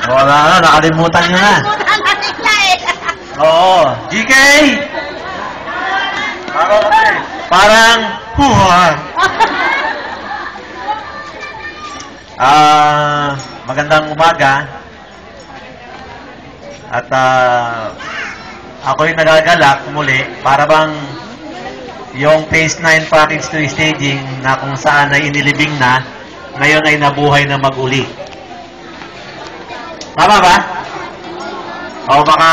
Wala na, nakalimutan nyo na. Nakalimutan na nila eh. Oo. GK! Parang, magandang umaga. At ako'y nagagalak muli para bang yung Phase 9 package to staging na kung saan ay inilibing na, ngayon ay nabuhay na mag-uli. Tama ba? O baka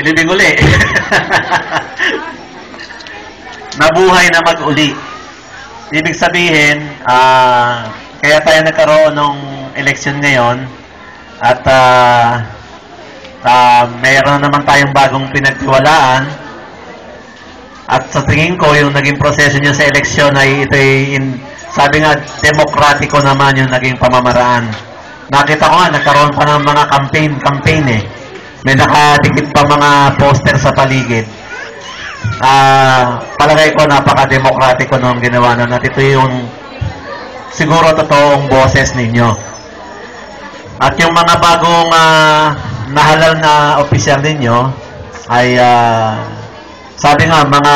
ilibing uli. Nabuhay na mag-uli. Ibig sabihin, kaya tayo nagkaroon ng eleksyon ngayon at mayroon naman tayong bagong pinagtiwalaan at sa tingin ko yung naging proseso nyo sa eleksyon ay ito'y sabi nga demokratiko naman yung naging pamamaraan. Nakita ko nga nagkaroon pa ng mga campaign eh. May nakadikit pa mga poster sa paligid. Palagay ko napaka-demokratiko nung ginawa na at ito yung siguro totoong boses ninyo. At yung mga bagong nahalal na opisyal ninyo ay sabi nga mga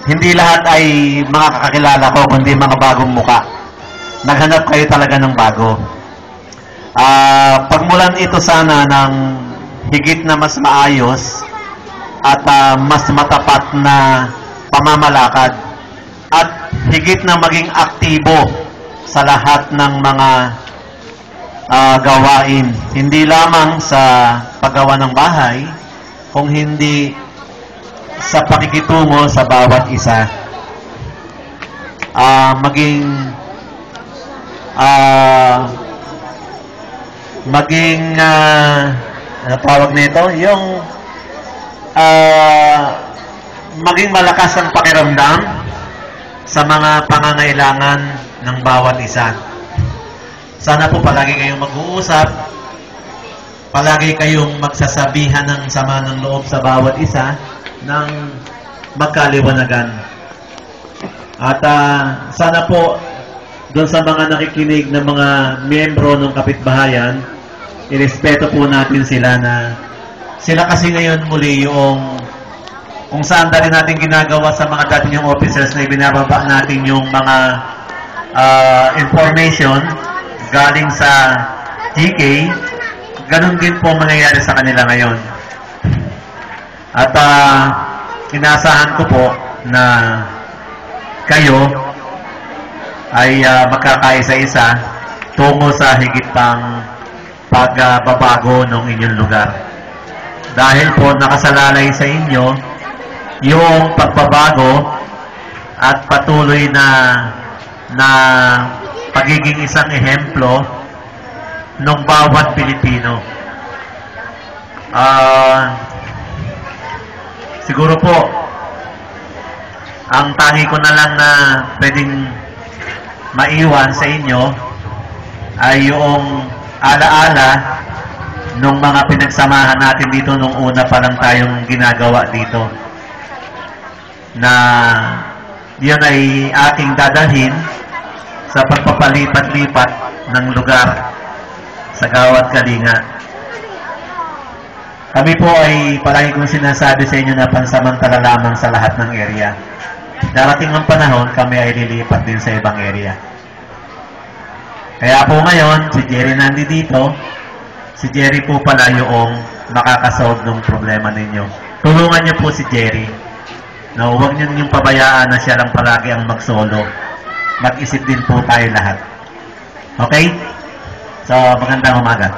hindi lahat ay mga kakilala ko kundi mga bagong muka. Naghanap kayo talaga ng bago. Pagmulan ito sana ng higit na mas maayos at mas matapat na pamamalakad at higit na maging aktibo sa lahat ng mga gawain. Hindi lamang sa paggawa ng bahay, kung hindi sa pakikitungo sa bawat isa. Ano tawag nito? Yung maging malakas ang pakiramdam sa mga pangangailangan ng bawat isa. Sana po palagi kayong mag-uusap, palagi kayong magsasabihan ng sama ng loob sa bawat isa ng magkaliwanagan. At sana po doon sa mga nakikinig ng mga miyembro ng kapitbahayan, irespeto po natin sila na sila kasi ngayon muli yung kung saan dati natin ginagawa sa mga dati yung officers na ibinababa natin yung mga information galing sa GK, ganun din po mangyayari sa kanila ngayon. At inaasahan ko po na kayo ay magkakaisa-isa tungo sa higit pang pagbabago ng inyong lugar. Dahil po nakasalalay sa inyo yung pagbabago at patuloy na pagiging isang ehemplo ng bawat Pilipino. Siguro po ang tangi ko na lang na pwedeng maiwan sa inyo ay yung alaala nung mga pinagsamahan natin dito nung una pa lang tayong ginagawa dito, na yun ay ating dadalhin sa pagpapalipat-lipat ng lugar sa Gawad Kalinga. Kami po ay palagi kong sinasabi sa inyo na pansamantala lamang sa lahat ng area. Darating ang panahon, kami ay lilipat din sa ibang area. Kaya po ngayon, si Jerry nandi dito. Si Jerry po pala yung makakasolve ng problema ninyo. Tulungan niyo po si Jerry. No, huwag niyo yung pabayaan na siya lang palagi ang mag-solo. Mag-isip din po tayo lahat. Okay? So, magandang umaga.